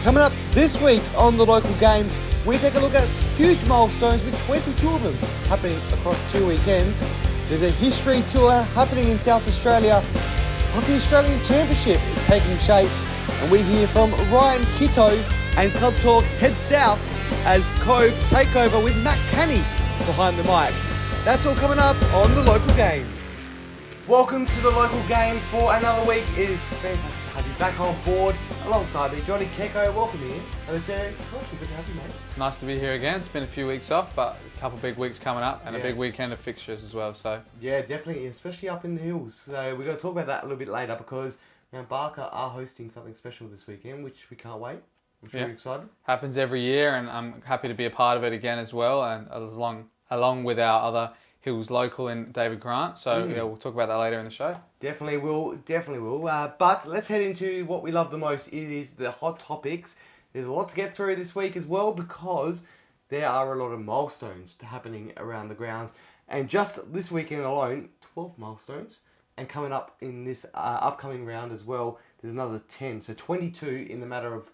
Coming up this week on the local game, we take a look at huge milestones with 22 of them happening across 2 weekends. There's a history tour happening in South Australia, plus the Australian Championship is taking shape, and we hear from Ryan Kitto, and Club Talk heads south as Cove take over with Matt Canny behind the mic. That's all coming up on the local game. Welcome to the local game for another week. It is fantastic to have you back on board alongside me, Johnny Keko. Welcome here. And it's good to have you, mate. Nice to be here again. It's been a few weeks off, but a couple of big weeks coming up and a big weekend of fixtures as well. So yeah, definitely, especially up in the hills. So we're going to talk about that a little bit later because Mount Barker are hosting something special this weekend, which we can't wait. I'm sure you're excited. Happens every year, and I'm happy to be a part of it again as well, and along with our other Hills local in David Grant. So yeah, we'll talk about that later in the show. Definitely will. But let's head into what we love the most. It is the hot topics. There's a lot to get through this week as well because there are a lot of milestones happening around the ground. And just this weekend alone, 12 milestones. And coming up in this upcoming round as well, there's another 10. So 22 in the matter of,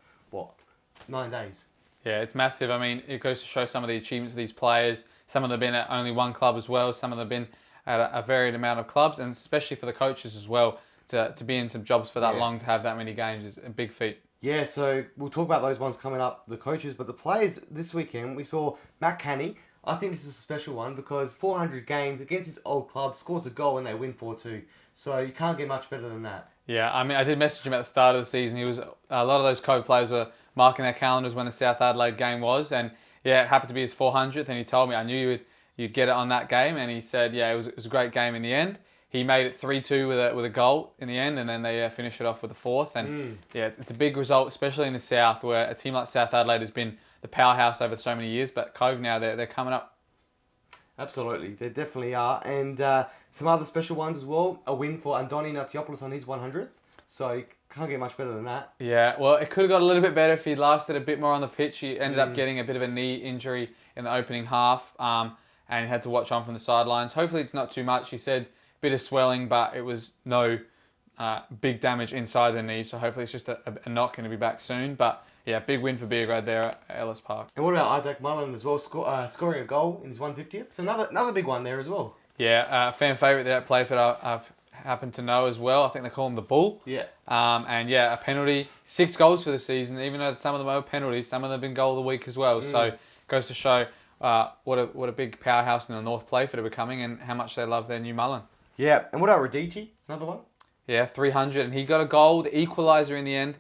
9 days. Yeah, it's massive. I mean, it goes to show some of the achievements of these players. Some of them have been at only one club as well. Some of them have been at a varied amount of clubs, and especially for the coaches as well, to be in some jobs for that long, to have that many games is a big feat. Yeah, so we'll talk about those ones coming up, the coaches. But the players this weekend, we saw Matt Canny. I think this is a special one because 400 games against his old club, scores a goal and they win 4-2. So you can't get much better than that. Yeah, I mean, I did message him at the start of the season. He was a lot of those Cove players were marking their calendars when the South Adelaide game was, and yeah, it happened to be his 400th. And he told me, I knew you'd get it on that game, and he said, yeah, it was a great game in the end. He made it 3-2 with a goal in the end, and then they finished it off with a fourth. And yeah, it's a big result, especially in the South, where a team like South Adelaide has been the powerhouse over so many years. But Cove now, they're coming up. Absolutely, they definitely are. And some other special ones as well. A win for Andoni Natiopoulos on his 100th. So you can't get much better than that. Yeah, well, it could have got a little bit better if he'd lasted a bit more on the pitch. He ended up getting a bit of a knee injury in the opening half, and he had to watch on from the sidelines. Hopefully it's not too much. He said a bit of swelling, but it was no big damage inside the knee. So hopefully it's just a knock and he'll be back soon. But yeah, big win for Beergrad there at Ellis Park. And what about Isaac Mullen as well, scoring a goal in his 150th? So another big one there as well. Yeah, fan favourite there at Playford I've happened to know as well. I think they call him the Bull. Yeah. And yeah, a penalty, 6 goals for the season. Even though some of them are penalties, some of them have been goal of the week as well. So it goes to show what a big powerhouse in the North Playford are becoming and how much they love their new Mullen. Yeah, and what about Radici? Another one? Yeah, 300, and he got a goal, the equaliser in the end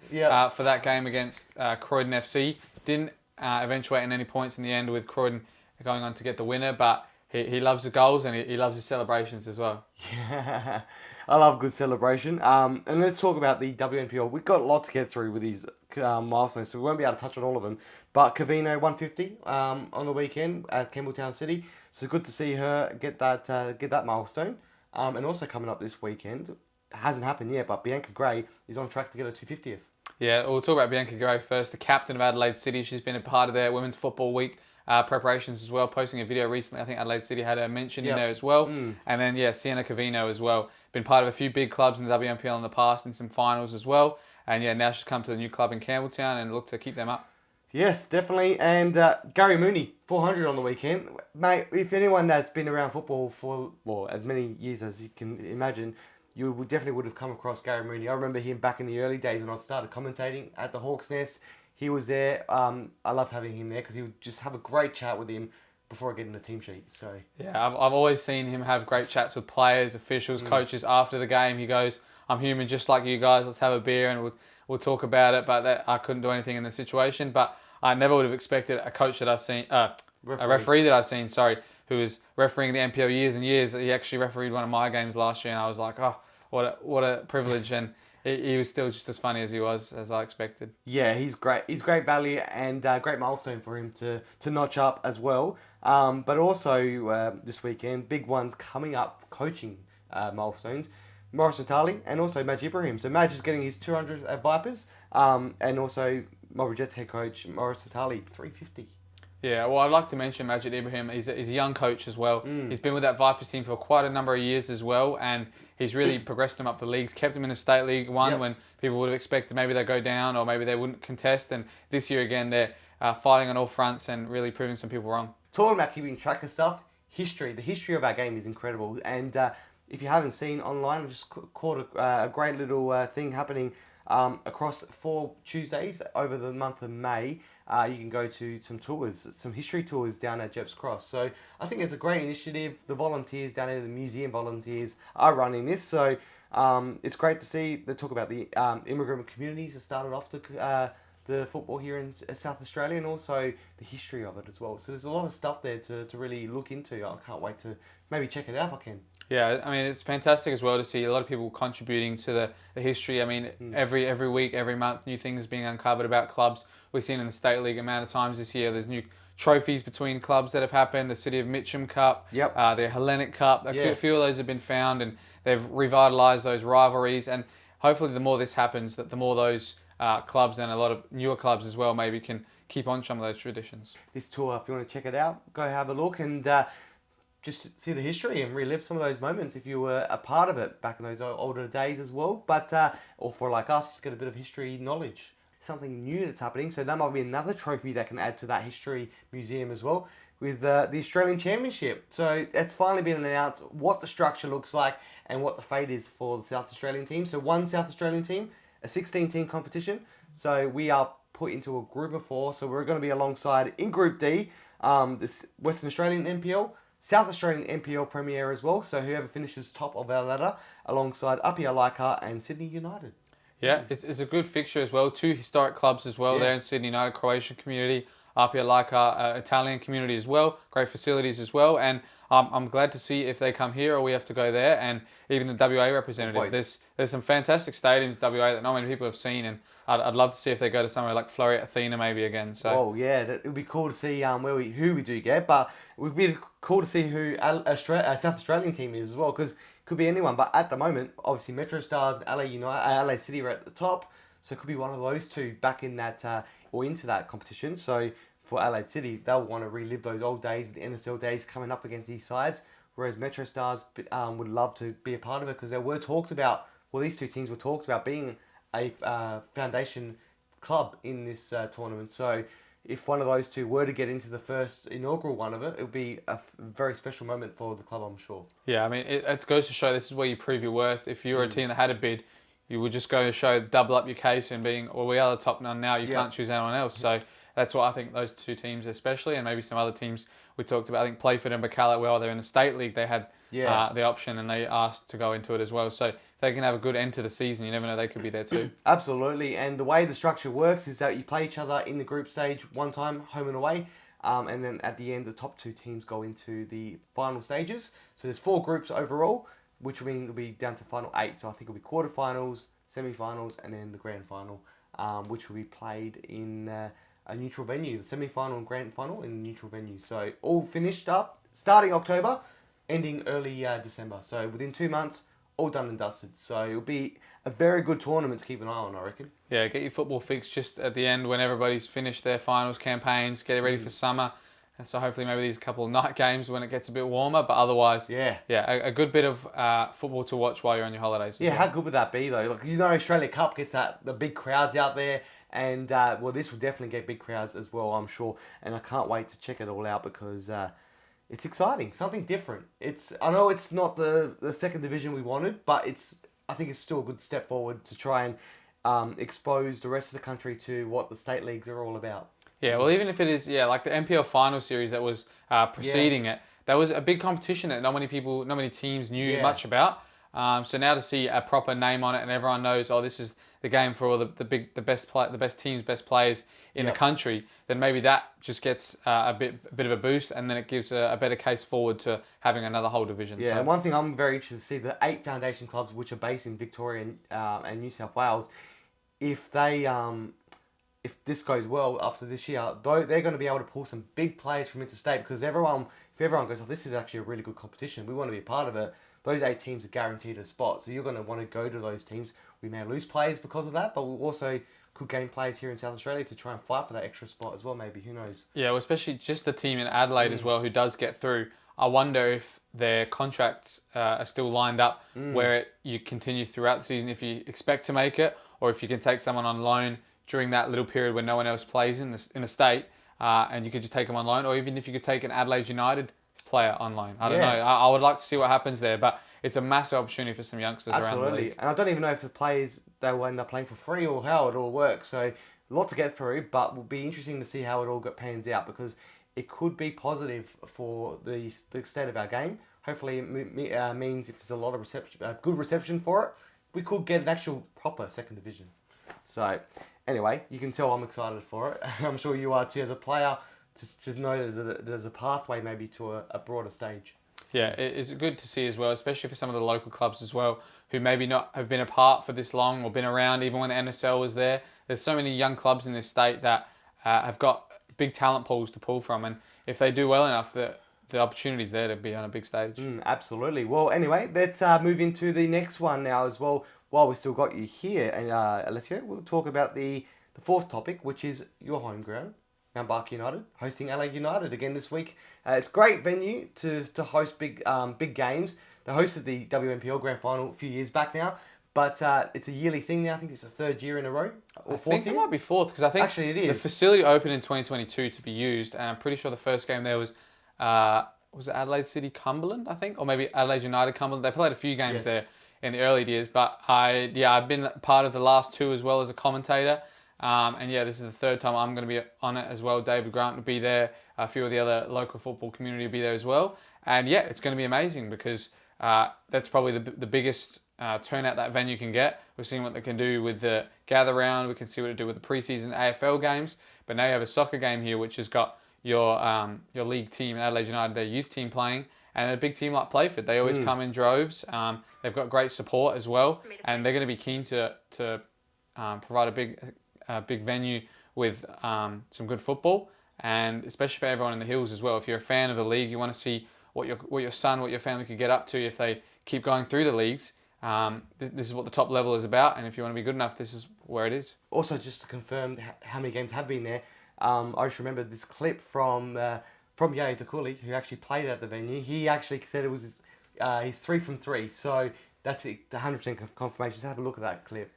for that game against Croydon FC. Didn't eventuate in any points in the end with Croydon going on to get the winner, but he loves the goals and he loves his celebrations as well. Yeah, I love good celebration. And let's talk about the WNPL. We've got a lot to get through with these milestones, so we won't be able to touch on all of them. But Cavino 150 on the weekend at Campbelltown City. So good to see her get that milestone. And also coming up this weekend, hasn't happened yet, but Bianca Gray is on track to get her 250th. Yeah, we'll talk about Bianca Gray first, the captain of Adelaide City. She's been a part of their Women's Football Week preparations as well, posting a video recently. I think Adelaide City had her mentioned in there as well. And then, yeah, Sienna Cavino as well. Been part of a few big clubs in the WNPL in the past and some finals as well. And yeah, now she's come to the new club in Campbelltown and look to keep them up. Yes, definitely. And Gary Mooney, 400 on the weekend. Mate, if anyone that's been around football for as many years as you can imagine, you definitely would have come across Gary Mooney. I remember him back in the early days when I started commentating at the Hawks Nest. He was there. I loved having him there because he would just have a great chat with him before getting the team sheet. So yeah, I've always seen him have great chats with players, officials, coaches after the game. He goes, "I'm human just like you guys. Let's have a beer and we'll talk about it." But I couldn't do anything in the situation. But I never would have expected a coach that I've seen, a referee that I've seen, who was refereeing the NPL years and years. He actually refereed one of my games last year, and I was like, oh, what a privilege. And he was still just as funny as I expected. Yeah, he's great. He's great value and great milestone for him to notch up as well. But also this weekend, big ones coming up, coaching milestones. Morris Natali and also Madge Ibrahim. So Madge is getting his 200 at Vipers, and also Marlborough Jets head coach Morris Natali 350. Yeah, well, I'd like to mention Majid Ibrahim. He's a young coach as well. He's been with that Vipers team for quite a number of years as well, and he's really progressed them up the leagues, kept them in the State League One when people would have expected maybe they'd go down or maybe they wouldn't contest. And this year again, they're fighting on all fronts and really proving some people wrong. Talking about keeping track of stuff, the history of our game is incredible. And if you haven't seen online, I just caught a great little thing happening across 4 Tuesdays over the month of May. You can go to some history tours down at Jeps Cross. So I think it's a great initiative. The volunteers down there, the museum volunteers are running this. So it's great to see. They talk about the immigrant communities that started off the football here in South Australia, and also the history of it as well. So there's a lot of stuff there to really look into. I can't wait to maybe check it out if I can. Yeah, I mean, it's fantastic as well to see a lot of people contributing to the history. I mean, every week, every month, new things being uncovered about clubs. We've seen in the State League amount of times this year, there's new trophies between clubs that have happened. The City of Mitcham Cup, the Hellenic Cup, a few of those have been found, and they've revitalised those rivalries. And hopefully the more this happens, the more those clubs and a lot of newer clubs as well maybe can keep on some of those traditions. This tour, if you want to check it out, go have a look and just see the history and relive some of those moments if you were a part of it back in those older days as well. But or for like us, just get a bit of history knowledge. Something new that's happening. So that might be another trophy that can add to that history museum as well with the Australian Championship. So it's finally been announced what the structure looks like and what the fate is for the South Australian team. So one South Australian team, a 16-team competition. So we are put into a group of 4. So we're going to be alongside in Group D, this Western Australian NPL, South Australian NPL Premier as well. So whoever finishes top of our ladder alongside Apia Laika and Sydney United. Yeah, it's a good fixture as well. 2 historic clubs as well there in Sydney United, Croatian community, Apia Laika, Italian community as well. Great facilities as well. And I'm glad to see if they come here or we have to go there. And even the WA representative. There's some fantastic stadiums in WA that not many people have seen. And I'd love to see if they go to somewhere like Floreat Athena maybe again. So. Oh yeah, it would be cool to see who we do get, but it would be cool to see who South Australian team is as well, because it could be anyone. But at the moment, obviously Metro Stars and LA City are at the top, so it could be one of those two back in that or into that competition. So for Adelaide City, they'll want to relive those old days, the NSL days, coming up against these sides. Whereas Metro Stars would love to be a part of it because they were talked about. Well, these two teams were talked about being a foundation club in this tournament. So if one of those two were to get into the first inaugural one of it, it would be a very special moment for the club, I'm sure. Yeah, I mean, it goes to show this is where you prove your worth. If you were a team that had a bid, you would just go to show, double up your case and being, well, we are the top now, you can't choose anyone else. So that's what I think those 2 teams especially, and maybe some other teams we talked about. I think Playford and Bacala, well, they're in the State League, they had the option and they asked to go into it as well. So if they can have a good end to the season, you never know, they could be there too. Absolutely, and the way the structure works is that you play each other in the group stage one time, home and away, and then at the end, the top 2 teams go into the final stages. So there's 4 groups overall, which will mean it'll be down to final 8. So I think it'll be quarterfinals, semi-finals, and then the grand final, which will be played in a neutral venue. The semi-final and grand final in a neutral venue. So all finished up, starting October, ending early December. So within 2 months, all done and dusted. So it'll be a very good tournament to keep an eye on, I reckon. Yeah, get your football fix just at the end when everybody's finished their finals campaigns, get it ready for summer. And so hopefully maybe these couple of night games when it gets a bit warmer, but otherwise, a good bit of football to watch while you're on your holidays. Yeah, how good would that be though? Like, Australia Cup gets the big crowds out there, and this will definitely get big crowds as well, I'm sure. And I can't wait to check it all out because it's exciting, something different. I know it's not the second division we wanted, but I think it's still a good step forward to try and expose the rest of the country to what the state leagues are all about. Yeah, well, even if it is, like the NPL final series that was preceding it, that was a big competition that not many teams knew much about. So now to see a proper name on it and everyone knows, this is the game for all the best teams, best players in the country, then maybe that just gets a bit of a boost, and then it gives a better case forward to having another whole division. Yeah, and one thing I'm very interested to see, the 8 foundation clubs which are based in Victoria and New South Wales, if this goes well after this year, they're going to be able to pull some big players from interstate, because if everyone goes, this is actually a really good competition, we want to be a part of it, those 8 teams are guaranteed a spot. So you're going to want to go to those teams. We may lose players because of that, but we also could gain players here in South Australia to try and fight for that extra spot as well, maybe. Who knows? Yeah, well, especially just the team in Adelaide as well who does get through. I wonder if their contracts are still lined up where you continue throughout the season if you expect to make it, or if you can take someone on loan during that little period when no one else plays in the state, and you could just take them on loan, or even if you could take an Adelaide United player on loan. I don't know. I would like to see what happens there, but it's a massive opportunity for some youngsters around the league. And I don't even know if the players, they will end up playing for free or how it all works. So a lot to get through, but it will be interesting to see how it all pans out, because it could be positive for the state of our game. Hopefully it means if there's a lot of good reception for it, we could get an actual proper second division. So anyway, you can tell I'm excited for it. I'm sure you are too as a player. Just know there's a pathway maybe to a broader stage. Yeah, it's good to see as well, especially for some of the local clubs as well, who maybe not have been apart for this long or been around even when the NSL was there. There's so many young clubs in this state that have got big talent pools to pull from, and if they do well enough, the opportunity's there to be on a big stage. Absolutely. Well, anyway, let's move into the next one now as well. While we still got you here, and Alessio, we'll talk about the fourth topic, which is your home ground, Marquee United, hosting Adelaide United again this week. It's a great venue to host big games. They hosted the WNPL Grand Final a few years back now, but it's a yearly thing now. I think it's the 3rd year in a row, or 4th year? I think it might be 4th, because I think actually it is. The facility opened in 2022 to be used, and I'm pretty sure the first game there was it Adelaide City Cumberland, I think, or maybe Adelaide United Cumberland. They played a few games there in the early years, but I've been part of the last 2 as well as a commentator. And this is the 3rd time I'm going to be on it as well. David Grant will be there. A few of the other local football community will be there as well. And it's going to be amazing, because that's probably the biggest turnout that venue can get. We've seen what they can do with the gather round. We can see what they do with the preseason AFL games. But now you have a soccer game here, which has got your league team, Adelaide United, their youth team playing, and a big team like Playford. They always come in droves. They've got great support as well, and they're going to be keen to provide a big venue with some good football, and especially for everyone in the hills as well. If you're a fan of the league, you want to see what your son, what your family could get up to if they keep going through the leagues. This is what the top level is about, and if you want to be good enough, this is where it is. Also, just to confirm how many games have been there, I just remember this clip from Yaya Takuli, who actually played at the venue. He actually said it was he's 3 from 3, so that's the 100% confirmation. Just have a look at that clip.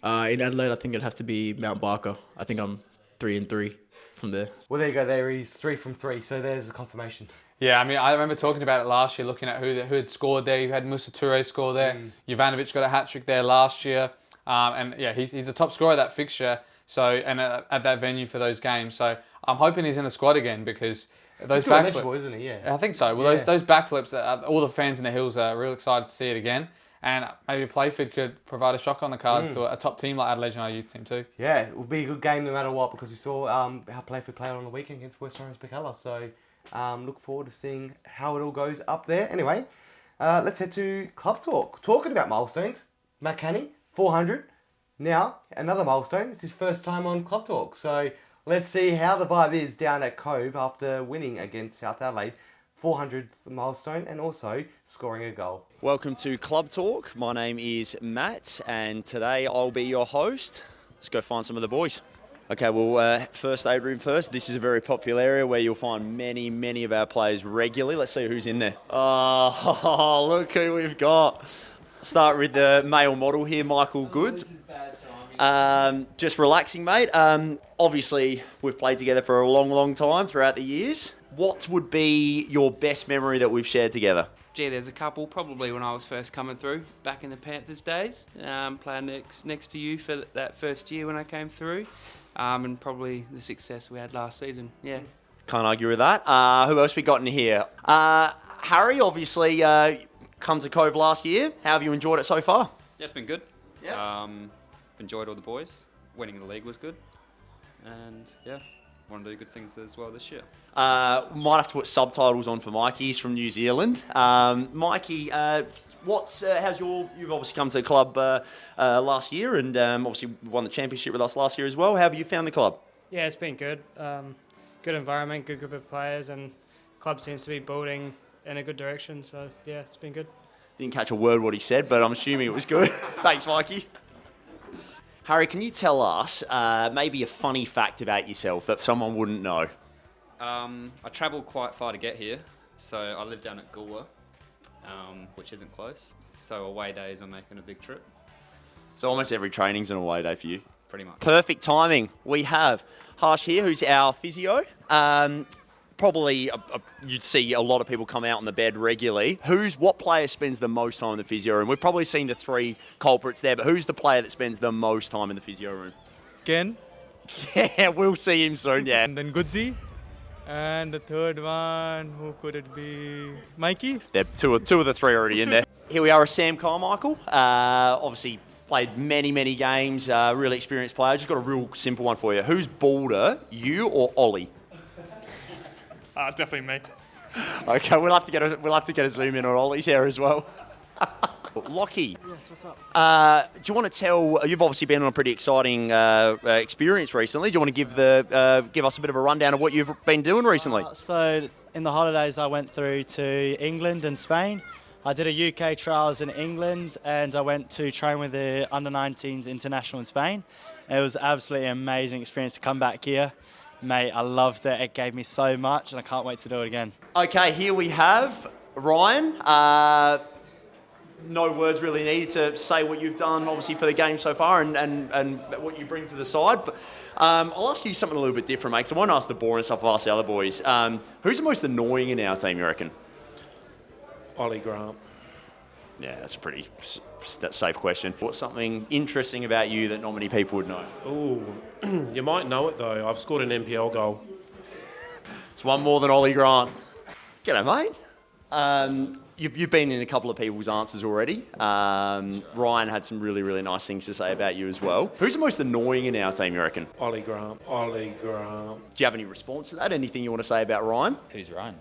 In Adelaide, I think it'd have to be Mount Barker. I think I'm 3 and 3 from there. Well, there you go. There he's 3 from 3. So there's a confirmation. Yeah, I mean, I remember talking about it last year, looking at who had scored there. You had Musa Toure score there. Jovanovic got a hat trick there last year, and he's the top scorer of that fixture. So at that venue for those games. So I'm hoping he's in the squad again, because those backflips, eligible, isn't he? Yeah, I think so. Well, those backflips, all the fans in the hills are real excited to see it again. And maybe Playford could provide a shock on the cards to a top team like Adelaide United youth team too. Yeah, it will be a good game no matter what, because we saw how Playford played on the weekend against West Orange Picala. So look forward to seeing how it all goes up there. Anyway, let's head to Club Talk. Talking about milestones, Matt Canny, 400. Now, another milestone. It's his first time on Club Talk. So let's see how the vibe is down at Cove after winning against South Adelaide. 400th milestone, and also scoring a goal. Welcome to Club Talk. My name is Matt, and today I'll be your host. Let's go find some of the boys. Okay, well, first aid room first. This is a very popular area where you'll find many of our players regularly. Let's see who's in there. Oh, look who we've got. Start with the male model here, Michael Goods. Just relaxing, mate. Obviously, we've played together for a long time throughout the years. What would be your best memory that we've shared together? Gee, there's a couple. Probably when I was first coming through, back in the Panthers days, playing next to you for that first year when I came through, and probably the success we had last season. Yeah. Can't argue with that. Who else we got in here? Harry, obviously, come to Cove last year. How have you enjoyed it so far? Yeah, it's been good. Yeah. Enjoyed all the boys. Winning the league was good. And yeah, want to do good things as well this year. Might have to put subtitles on for Mikey. He's from New Zealand. Mikey, you've obviously come to the club last year, and obviously won the championship with us last year as well. How have you found the club? Yeah, it's been good. Good environment, good group of players, and the club seems to be building in a good direction. So yeah, it's been good. Didn't catch a word what he said, but I'm assuming it was good. Thanks, Mikey. Harry, can you tell us maybe a funny fact about yourself that someone wouldn't know? I travelled quite far to get here, so I live down at Goolwa, which isn't close. So away days, I'm making a big trip. So almost every training's an away day for you. Pretty much. Perfect timing. We have Harsh here, who's our physio. Probably you'd see a lot of people come out on the bed regularly. What player spends the most time in the physio room? We've probably seen the three culprits there, but who's the player that spends the most time in the physio room? Ken, Yeah, we'll see him soon, yeah. and then Goodsy, and the third one, who could it be? Mikey? They're two of the three already in there. Here we are with Sam Carmichael. Obviously played many games, really experienced player. Just got a real simple one for you. Who's balder, you or Ollie? Definitely me. Okay, we'll have to get a zoom in on Ollie's hair as well. Lockie. Yes, what's up? Do you want to tell? You've obviously been on a pretty exciting experience recently. Do you want to give us a bit of a rundown of what you've been doing recently? So in the holidays, I went through to England and Spain. I did a UK trials in England, and I went to train with the under-19s international in Spain. It was absolutely an amazing experience to come back here. Mate, I loved it. It gave me so much, and I can't wait to do it again. Okay, here we have Ryan. No words really needed to say what you've done, obviously, for the game so far and what you bring to the side. But I'll ask you something a little bit different, mate, because I won't ask the boring stuff I've asked the other boys. Who's the most annoying in our team, you reckon? Ollie Grant. Yeah, that's a pretty safe question. What's something interesting about you that not many people would know? Ooh, you might know it though. I've scored an NPL goal. It's one more than Ollie Grant. G'day, mate. You've been in a couple of people's answers already. Ryan had some really nice things to say about you as well. Who's the most annoying in our team, you reckon? Ollie Grant. Ollie Grant. Do you have any response to that? Anything you want to say about Ryan? Who's Ryan?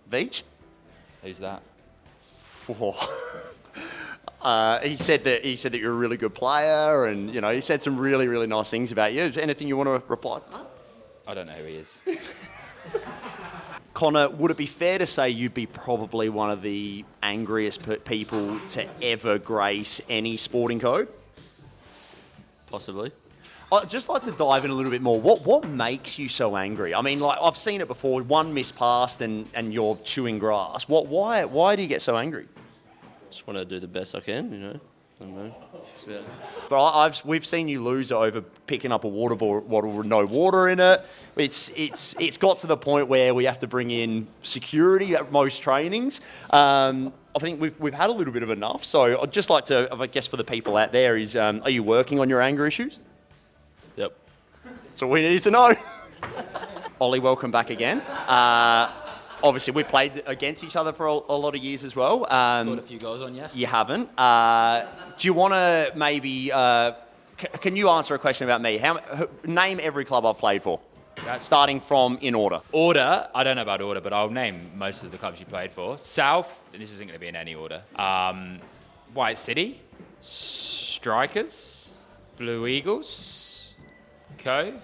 Veach? Who's that? He said that you're a really good player, and he said some really nice things about you. Is there anything you want to reply to that? I don't know who he is. Connor, would it be fair to say you'd be probably one of the angriest people to ever grace any sporting code? Possibly. I'd just like to dive in a little bit more. What makes you so angry? I mean, like I've seen it before. One missed pass and you're chewing grass. Why do you get so angry? Just want to do the best I can, I don't know. But we've seen you lose over picking up a water bottle with no water in it. It's got to the point where we have to bring in security at most trainings. I think we've had a little bit of enough. So I'd just like to, I guess, for the people out there, is are you working on your anger issues? Yep. That's all we needed to know. Ollie, welcome back again. Obviously, we played against each other for a lot of years as well. Scored a few goals on you. You haven't. Do you want to maybe... can you answer a question about me? Name every club I've played for, starting from in order. Order, I don't know about order, but I'll name most of the clubs you played for. South, and this isn't going to be in any order. White City, Strikers, Blue Eagles, Cove.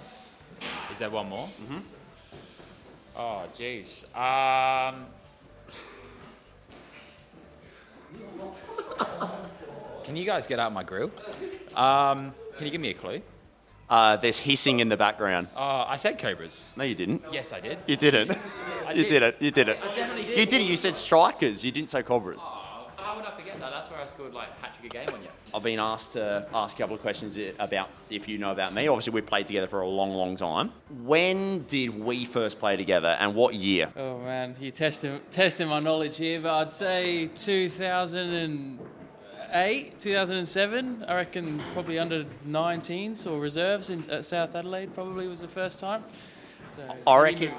Is there one more? Mm-hmm. Oh, jeez. Can you guys get out my grill? Can you give me a clue? There's hissing in the background. I said Cobras. No, you didn't. Yes, I did. You didn't. You did it. I definitely did. You did it. You said Strikers. You didn't say Cobras. How would I forget that? That's where I scored like hat-trick a game on you. I've been asked to ask a couple of questions about if you know about me. Obviously, we've played together for a long time. When did we first play together and what year? Oh man, you're testing my knowledge here, but I'd say 2008, 2007. I reckon probably under 19s or reserves at South Adelaide probably was the first time. So, I reckon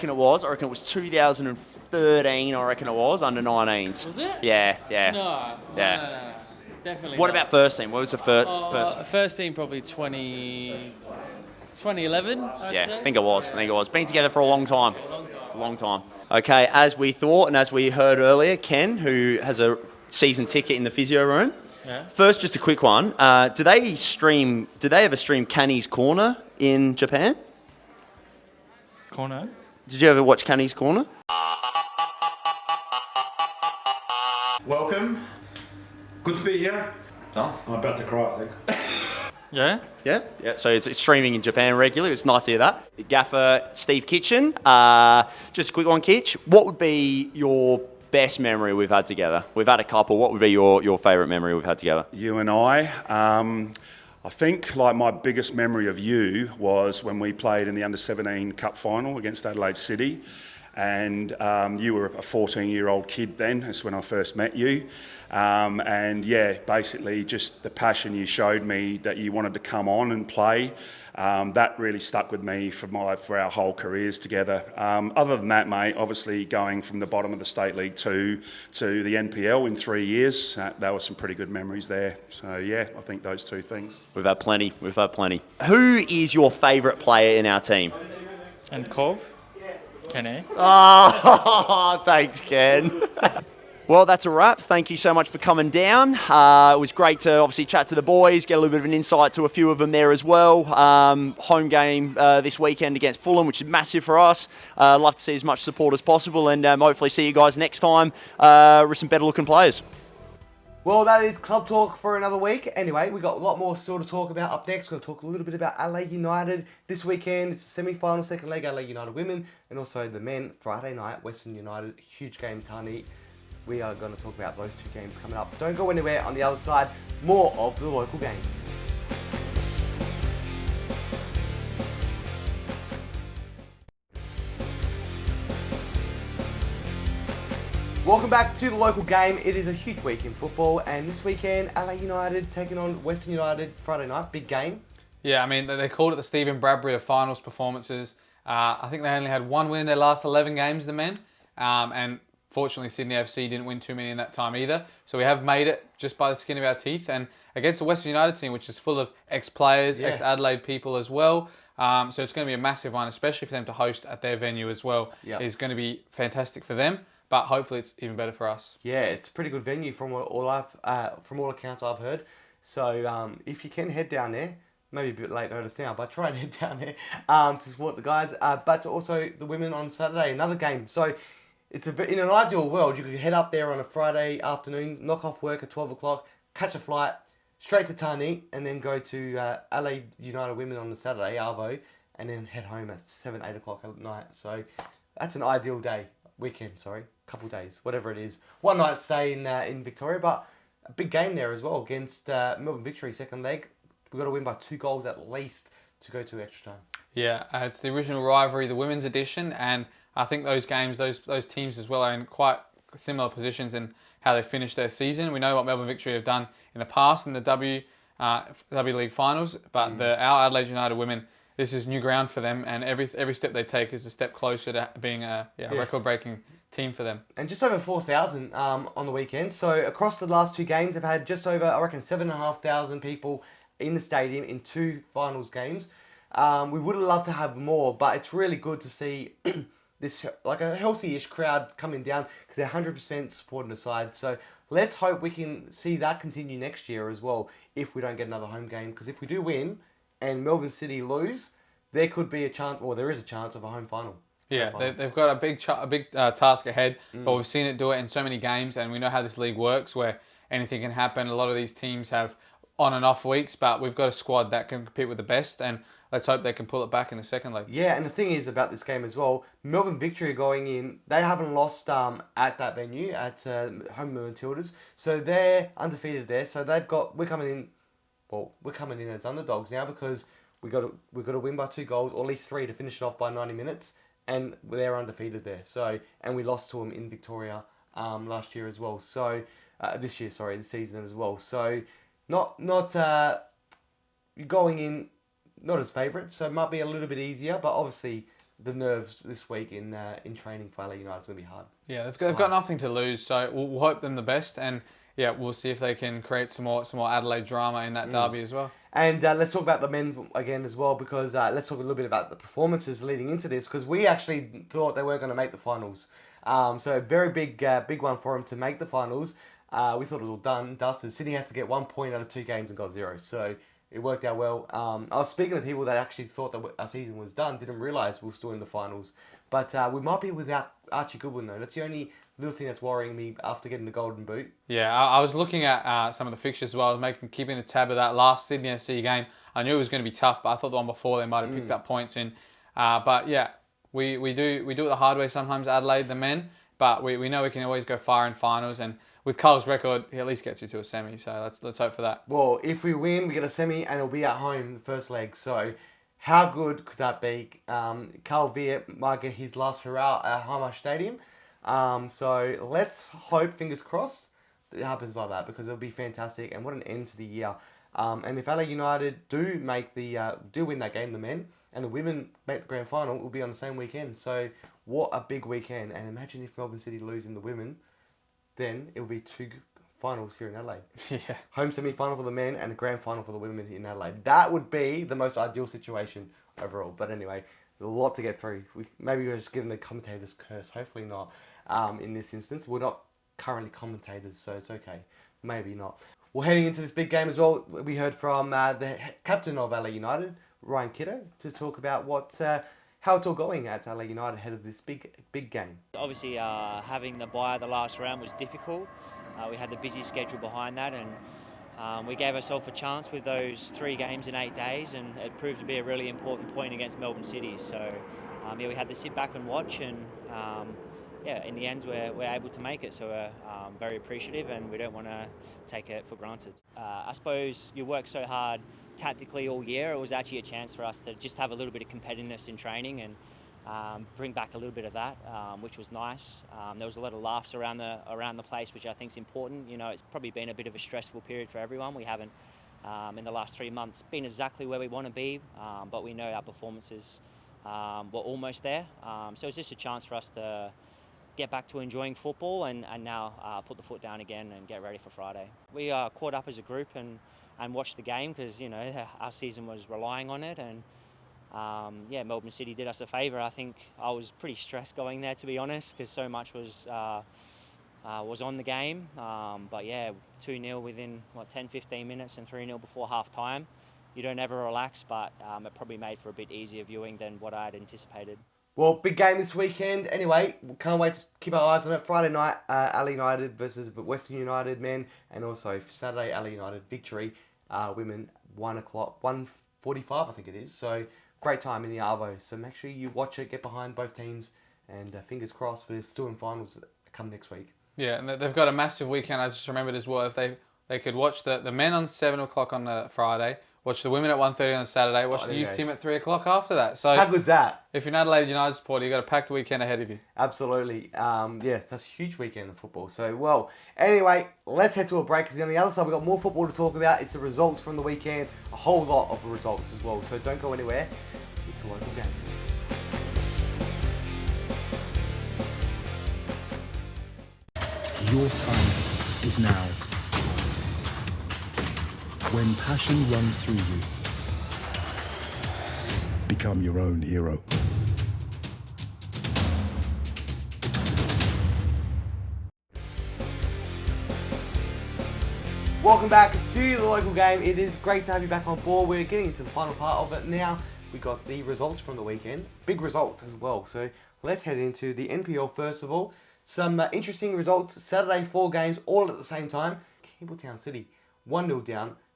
it was. I reckon it was 2013. I reckon it was under 19s. Was it? Yeah. No. Definitely. What not. about first team? What was the first? First team probably 2011. I'd say. I think it was. Been together for a long time. Long time. Okay, as we thought and as we heard earlier, Ken, who has a season ticket in the physio room. Yeah. First, just a quick one. Do they ever stream Canny's Corner in Japan? Corner. Did you ever watch Canny's Corner? Welcome. Good to be here. I'm about to cry, I think. Yeah. So it's streaming in Japan regularly. It's nice to hear that. Gaffer Steve Kitchen. Just a quick one, Kitch. What would be your best memory we've had together? We've had a couple. What would be your favourite memory we've had together? You and I think like my biggest memory of you was when we played in the Under-17 Cup final against Adelaide City. And you were a 14-year-old kid then. That's when I first met you. And yeah, basically just the passion you showed me that you wanted to come on and play. That really stuck with me for our whole careers together. Other than that, mate, obviously going from the bottom of the State League 2 to the NPL in 3 years, that was some pretty good memories there. So yeah, I think those two things. We've had plenty. Who is your favourite player in our team? And Cove? Canny. Oh, thanks, Ken. Well, that's a wrap. Thank you so much for coming down. It was great to obviously chat to the boys, get a little bit of an insight to a few of them there as well. Home game this weekend against Fulham, which is massive for us. Love to see as much support as possible, and hopefully see you guys next time with some better looking players. Well, that is Club Talk for another week. Anyway, we got a lot more still to talk about up next. We're going to talk a little bit about Adelaide United this weekend. It's the semi-final, second leg, Adelaide United women, and also the men Friday night, Western United, huge game, Tani. We are going to talk about those two games coming up. Don't go anywhere. On the other side, more of the local game. Welcome back to the local game. It is a huge week in football, and this weekend, Adelaide United taking on Western United Friday night. Big game. Yeah, I mean, they called it the Stephen Bradbury of finals performances. I think they only had one win in their last 11 games, the men, and fortunately, Sydney FC didn't win too many in that time either. So we have made it just by the skin of our teeth, and against the Western United team, which is full of ex-players, ex-Adelaide people as well. So it's going to be a massive one, especially for them to host at their venue as well. It's going to be fantastic for them. But hopefully it's even better for us. Yeah, it's a pretty good venue from all accounts I've heard. So if you can head down there, maybe a bit late notice now, but try and head down there to support the guys. But also the women on Saturday, another game. So it's in an ideal world, you could head up there on a Friday afternoon, knock off work at 12 o'clock, catch a flight straight to Tani, and then go to Adelaide United women on the Saturday, Arvo, and then head home at 7, 8 o'clock at night. So that's an ideal couple days, whatever it is. One night stay in Victoria, but a big game there as well against Melbourne Victory, second leg. We've got to win by 2 goals at least to go to extra time. Yeah, it's the original rivalry, the women's edition, and I think those games, those teams as well are in quite similar positions in how they finished their season. We know what Melbourne Victory have done in the past in the W League finals, but our Adelaide United women, this is new ground for them, and every step they take is a step closer to being a record-breaking team for them. And just over 4,000 on the weekend. So across the last 2 games, they've had just over, I reckon, 7,500 people in the stadium in 2 finals games. We would have loved to have more, but it's really good to see this like a healthy-ish crowd coming down because they're 100% supporting the side. So let's hope we can see that continue next year as well if we don't get another home game. Because if we do win and Melbourne City lose, there could be a chance, or there is a chance of a home final. Yeah, they've got a big task ahead, but we've seen it do it in so many games, and we know how this league works, where anything can happen. A lot of these teams have on and off weeks, but we've got a squad that can compete with the best, and let's hope they can pull it back in the second leg. Yeah, and the thing is about this game as well, Melbourne Victory going in, they haven't lost at that venue, at home Matildas, so they're undefeated there. So we're coming in as underdogs now because we've got to win by 2 goals, or at least 3 to finish it off by 90 minutes. And they're undefeated there. So, and we lost to them in Victoria last year as well. So, this season as well. So, not going in not as favourites. So it might be a little bit easier, but obviously the nerves this week in training for Adelaide United is going to be hard. Yeah, they've got nothing to lose. So we'll hope them the best, and yeah, we'll see if they can create some more Adelaide drama in that derby as well. And let's talk about the men again as well, because let's talk a little bit about the performances leading into this, because we actually thought they were going to make the finals. So a very big one for them to make the finals. We thought it was all done, dusted. Sydney had to get 1 point out of 2 games and got 0. So it worked out well. I was speaking to people that actually thought that our season was done, didn't realise we were still in the finals. But we might be without Archie Goodwin though. That's the only little thing that's worrying me after getting the golden boot. Yeah, I was looking at some of the fixtures as well. I was keeping a tab of that last Sydney FC game. I knew it was going to be tough, but I thought the one before they might have picked up points in. But yeah, we do it the hard way sometimes, Adelaide, the men. But we know we can always go far in finals, and with Carl's record, he at least gets you to a semi. So let's hope for that. Well, if we win, we get a semi, and it'll be at home the first leg. So how good could that be? Carl Viet might get his last hurrah at Hamish Stadium. So let's hope, fingers crossed, that it happens like that, because it'll be fantastic, and what an end to the year. And if Adelaide United do win that game, the men, and the women make the grand final, it will be on the same weekend. So what a big weekend. And imagine if Melbourne City lose in the women, then it will be 2 finals here in Adelaide. Yeah. Home semi-final for the men and a grand final for the women in Adelaide. That would be the most ideal situation overall. But anyway, a lot to get through. Maybe we're just giving the commentators curse. Hopefully not in this instance. We're not currently commentators, so it's okay. Maybe not. Well, heading into this big game as well, we heard from the captain of Adelaide United, Ryan Kitto, to talk about how it's all going at Adelaide United ahead of this big game. Obviously, having the bye the last round was difficult. We had the busy schedule behind that, and we gave ourselves a chance with those 3 games in 8 days, and it proved to be a really important point against Melbourne City. So, we had to sit back and watch, and in the end, we're able to make it. So we're very appreciative, and we don't want to take it for granted. I suppose you work so hard tactically all year. It was actually a chance for us to just have a little bit of competitiveness in training and bring back a little bit of that, which was nice. There was a lot of laughs around the place, which I think is important. You know, it's probably been a bit of a stressful period for everyone. We haven't, in the last 3 months, been exactly where we want to be, but we know our performances were almost there. So it's just a chance for us to get back to enjoying football and now put the foot down again and get ready for Friday. We caught up as a group and watched the game because, you know, our season was relying on it, and Melbourne City did us a favour. I think I was pretty stressed going there, to be honest, because so much was on the game. But yeah, 2-0 within 10-15 minutes and 3-0 before half time. You don't ever relax, but it probably made for a bit easier viewing than what I had anticipated. Well, big game this weekend. Anyway, can't wait to keep our eyes on it. Friday night, Adelaide United versus Western United men, and also Saturday, Adelaide United victory, women 1:45, I think it is. So great time in the Arvo. So make sure you watch it, get behind both teams, and fingers crossed we're still in finals come next week. Yeah, and they've got a massive weekend. I just remembered as well, if they could watch the men on 7 o'clock on the Friday, watch the women at 1:30 on the Saturday, watch the youth team at 3 o'clock after that. So how good's that? If you're an Adelaide United supporter, you've got a packed weekend ahead of you. Absolutely. Yes, that's a huge weekend of football. So, well, anyway, let's head to a break, because on the other side, we've got more football to talk about. It's the results from the weekend, a whole lot of results as well. So don't go anywhere. It's a local game. Your time is now. When passion runs through you, become your own hero. Welcome back to the local game. It is great to have you back on board. We're getting into the final part of it now. We got the results from the weekend, big results as well. So let's head into the NPL first of all. Some interesting results. Saturday, 4 games all at the same time. Campbelltown City 1-0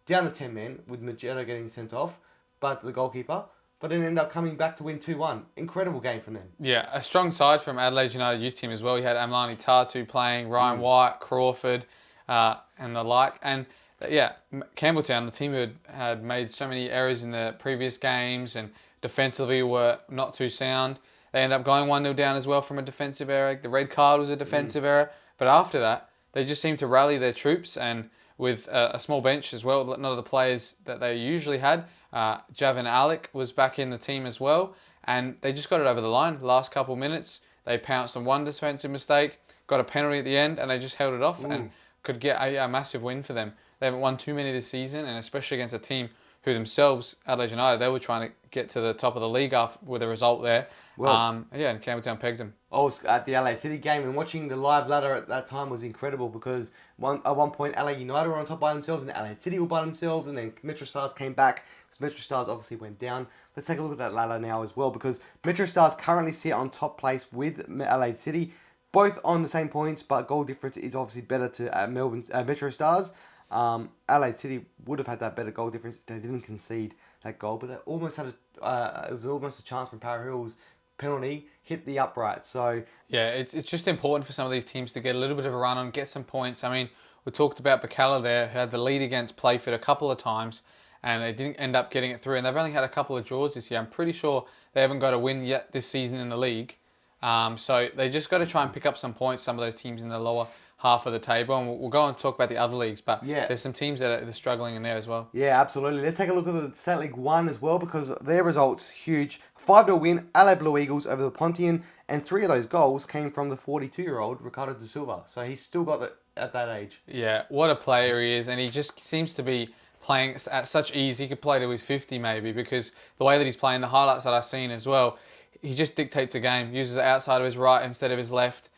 down to 10 men with Magetto getting sent off, but the goalkeeper. But it ended up coming back to win 2-1. Incredible game from them. Yeah, a strong side from Adelaide United youth team as well. You had Amlani Tatu playing, Ryan White, Crawford, and the like. And yeah, Campbelltown, the team who had made so many errors in the previous games and defensively were not too sound. They ended up going 1-0 down as well from a defensive error. The red card was a defensive error. But after that, they just seemed to rally their troops, and with a small bench as well, none of the players that they usually had. Javin Alec was back in the team as well, and they just got it over the line. The last couple of minutes, they pounced on one defensive mistake, got a penalty at the end, and they just held it off and could get a massive win for them. They haven't won too many this season, and especially against a team who themselves, Adelaide United, they were trying to get to the top of the league with a result there. Well, and Campbelltown pegged them. I was at the LA City game, and watching the live ladder at that time was incredible, because at one point LA United were on top by themselves and LA City were by themselves, and then Metro Stars came back because Metro Stars obviously went down. Let's take a look at that ladder now as well, because Metro Stars currently sit on top place with LA City. both on the same points, but goal difference is obviously better to Melbourne Metro Stars. Adelaide City would have had that better goal difference if they didn't concede that goal, but they almost had it was almost a chance from Para Hills penalty hit the upright. So yeah, it's just important for some of these teams to get a little bit of a run on, get some points. I mean, we talked about Bacala there, who had the lead against Playford a couple of times, and they didn't end up getting it through. And they've only had a couple of draws this year. I'm pretty sure they haven't got a win yet this season in the league. So they just got to try and pick up some points, some of those teams in the lower half of the table. And we'll go on to talk about the other leagues, but there's some teams that are struggling in there as well. Yeah, absolutely. Let's take a look at the State League 1 as well, because their results huge. 5-0 win, Adelaide Blue Eagles over the Pontian, and 3 of those goals came from the 42-year-old Ricardo de Silva. So he's still got it at that age. Yeah, what a player he is, and he just seems to be playing at such ease. He could play to his 50 maybe, because the way that he's playing, the highlights that I've seen as well, he just dictates a game, uses the outside of his right instead of his left.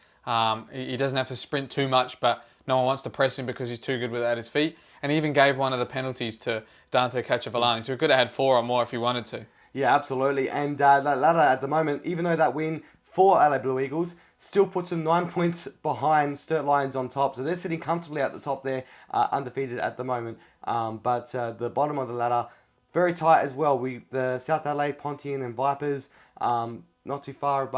He doesn't have to sprint too much, but no one wants to press him because he's too good with it at his feet. And he even gave one of the penalties to Dante Cacciavallani, so he could have had 4 or more if he wanted to. Yeah, absolutely. And that ladder at the moment, even though that win for Adelaide Blue Eagles still puts them 9 points behind Sturt Lions on top. So they're sitting comfortably at the top there, undefeated at the moment. But the bottom of the ladder, very tight as well. The South Adelaide, Pontian and Vipers, not too far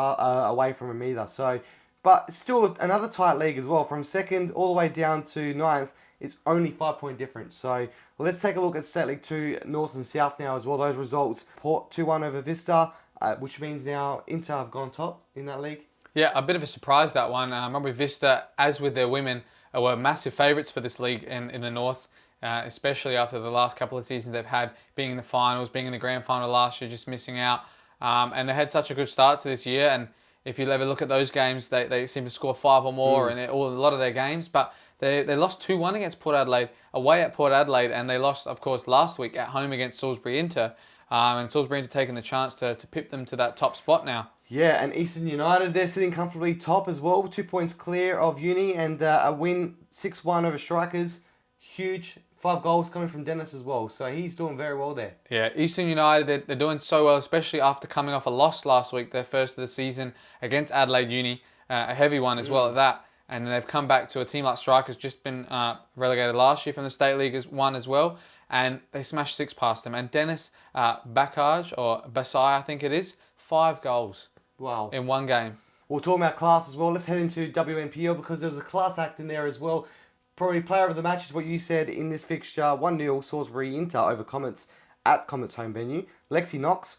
away from them either. So, but still another tight league as well. From second all the way down to ninth, it's only 5-point difference. So let's take a look at State League 2 North and South now as well. Those results: Port 2-1 over Vista, which means now Inter have gone top in that league. Yeah, a bit of a surprise, that one. I remember Vista, as with their women, were massive favourites for this league in the North, especially after the last couple of seasons they've had, being in the finals, being in the grand final last year, just missing out. And they had such a good start to this year. And if you ever look at those games, they seem to score 5 or more in a lot of their games. But they lost 2-1 against Port Adelaide, away at Port Adelaide, and they lost, of course, last week at home against Salisbury Inter. And Salisbury Inter taking the chance to pip them to that top spot now. Yeah, and Eastern United, they're sitting comfortably top as well, 2 points clear of Uni, and a win 6-1 over Strikers. Huge. 5 goals coming from Dennis as well, so he's doing very well there. Yeah, Eastern United, they're doing so well, especially after coming off a loss last week, their first of the season against Adelaide Uni, a heavy one as well at that. And they've come back to a team like Strikers, just been relegated last year from the State League one as well, and they smashed 6 past them. And Dennis Bakaj, or Basai I think it is, 5 goals. Wow. In one game. We're talking about class as well. Let's head into WNPL because there's a class act in there as well. Probably player of the match is what you said in this fixture. 1-0 Salisbury Inter over Comets at Comets home venue. Lexi Knox,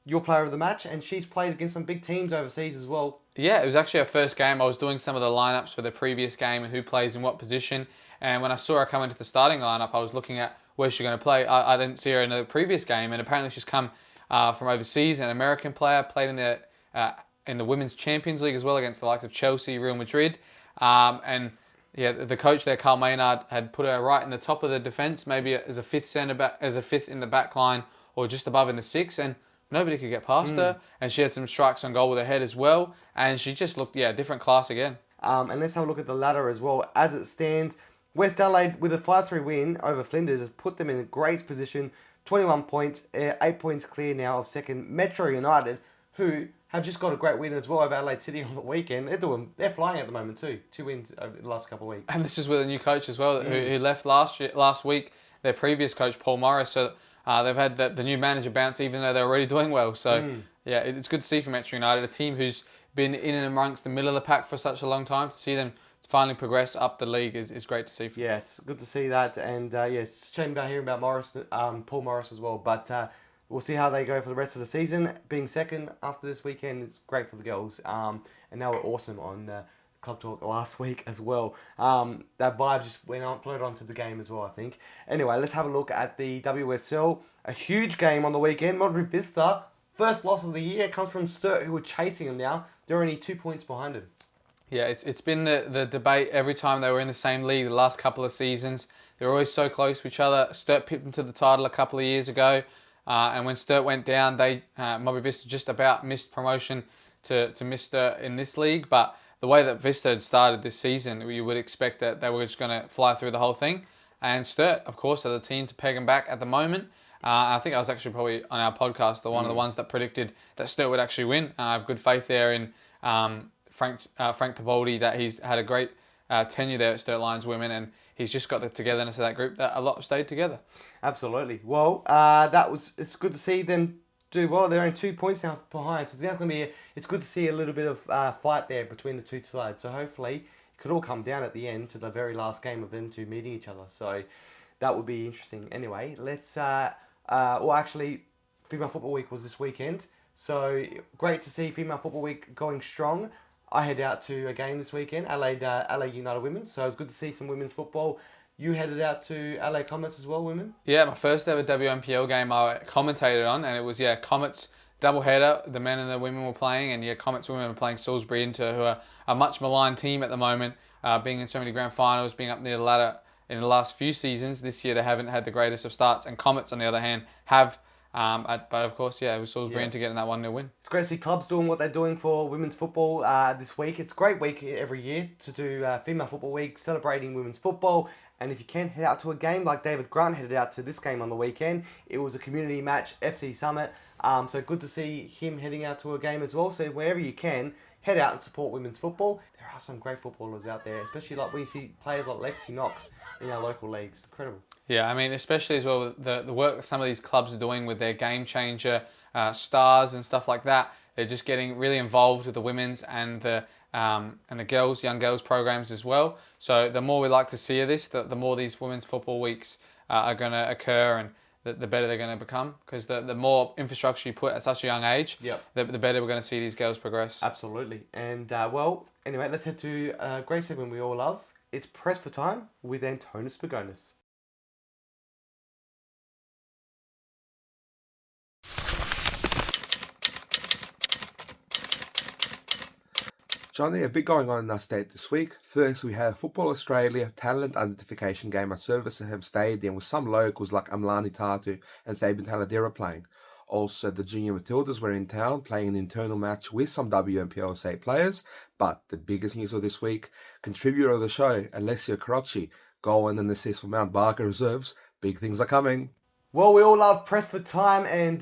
your player of the match, and she's played against some big teams overseas as well. Yeah, it was actually her first game. I was doing some of the lineups for the previous game and who plays in what position. And when I saw her come into the starting lineup, I was looking at where's she going to play. I didn't see her in the previous game, and apparently she's come from overseas. An American player, played in the Women's Champions League as well against the likes of Chelsea, Real Madrid. And yeah, the coach there, Carl Maynard, had put her right in the top of the defence, maybe as a fifth centre back, as a fifth in the back line, or just above in the 6, and nobody could get past her. And she had some strikes on goal with her head as well, and she just looked, different class again. And let's have a look at the ladder as well. As it stands, West Adelaide, with a 5-3 win over Flinders, has put them in a great position. 21 points, 8 points clear now of second. Metro United, who have just got a great win as well over Adelaide City on the weekend. They're flying at the moment too. 2 wins over the last couple of weeks. And this is with a new coach as well, who left last week. Their previous coach, Paul Morris. So they've had the new manager bounce, even though they're already doing well. So yeah, it's good to see from Metro United, a team who's been in and amongst the middle of the pack for such a long time. To see them finally progress up the league is great to see. Yes, good to see that. And it's a shame about hearing about Paul Morris as well. But we'll see how they go for the rest of the season. Being second after this weekend is great for the girls. And they were awesome on Club Talk last week as well. That vibe just flowed onto the game as well, I think. Anyway, let's have a look at the WSL. A huge game on the weekend. Modern Vista, first loss of the year, comes from Sturt, who are chasing them now. They're only 2 points behind them. Yeah, it's been the debate every time they were in the same league the last couple of seasons. They're always so close to each other. Sturt pipped them to the title a couple of years ago. And when Sturt went down, Moby Vista just about missed promotion to miss Sturt in this league. But the way that Vista had started this season, you would expect that they were just going to fly through the whole thing. And Sturt, of course, are the team to peg them back at the moment. I think I was actually probably on our podcast, one of the ones that predicted that Sturt would actually win. I have good faith there in Frank Tiboldi that he's had a great tenure there at Sturt Lions Women, and he's just got the togetherness of that group that a lot have stayed together. Absolutely. Well, it's good to see them do well. They're only 2 points now behind, so it's going to be it's good to see a little bit of fight there between the two sides. So hopefully it could all come down at the end to the very last game of them two meeting each other. So that would be interesting. Anyway, let's actually, Female Football Week was this weekend, so great to see Female Football Week going strong. I head out to a game this weekend, Adelaide United Women, so it's good to see some women's football. You headed out to LA Comets as well, women? Yeah, my first ever WNPL game I commentated on, and it was, Comets doubleheader. The men and the women were playing, and Comets women were playing Salisbury Inter, who are a much maligned team at the moment, being in so many grand finals, being up near the ladder in the last few seasons. This year they haven't had the greatest of starts, and Comets, on the other hand, have. But of course, it was Salisbury Inter getting that 1-0 win. It's great to see clubs doing what they're doing for women's football this week. It's a great week every year to do Female Football Week, celebrating women's football. And if you can, head out to a game like David Grant headed out to this game on the weekend. It was a community match, FC Summit. So good to see him heading out to a game as well. So wherever you can, head out and support women's football. There are some great footballers out there, especially like when you see players like Lexi Knox in our local leagues. Incredible. Yeah, I mean, especially as well, the work that some of these clubs are doing with their game changer stars and stuff like that. They're just getting really involved with the women's and the girls, young girls programs as well. So the more we like to see of this, the more these women's football weeks are going to occur, and the better they're going to become. Because the more infrastructure you put at such a young age, the better we're going to see these girls progress. Absolutely. And anyway, let's head to a great segment we all love. It's Press for Time with Antonis Pagonis. Johnny, a bit going on in our state this week. First, we have Football Australia talent identification game at Servicehem Stadium with some locals like Amlani Tatu and Fabian Taladera playing. Also, the Junior Matildas were in town playing an internal match with some WNPLSA players. But the biggest news of this week, contributor of the show, Alessio Carrocci, goal and an assist for Mount Barker reserves. Big things are coming. Well, we all love Press for Time, and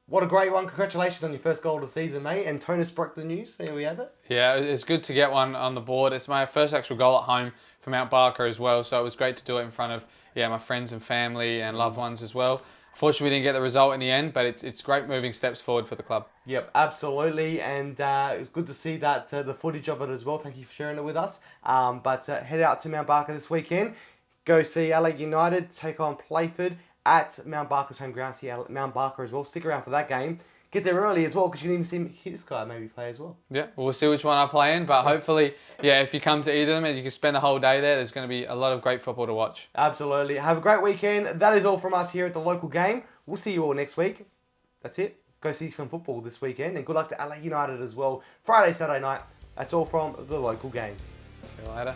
what a great one. Congratulations on your first goal of the season, mate. And Tonus broke the news. There we have it. Yeah, it's good to get one on the board. It's my first actual goal at home for Mount Barker as well. So it was great to do it in front of my friends and family and loved ones as well. Unfortunately, we didn't get the result in the end, but it's great moving steps forward for the club. Yep, absolutely. And it's good to see that the footage of it as well. Thank you for sharing it with us. But head out to Mount Barker this weekend. Go see Adelaide United take on Playford at Mount Barker's home ground. See Mount Barker as well. Stick around for that game. Get there early as well, because you can even see this guy maybe play as well. Yeah, we'll see which one I play in, but hopefully, if you come to either of them and you can spend the whole day there, there's going to be a lot of great football to watch. Absolutely. Have a great weekend. That is all from us here at the local game. We'll see you all next week. That's it. Go see some football this weekend, and good luck to Adelaide United as well. Friday, Saturday night. That's all from the local game. See you later.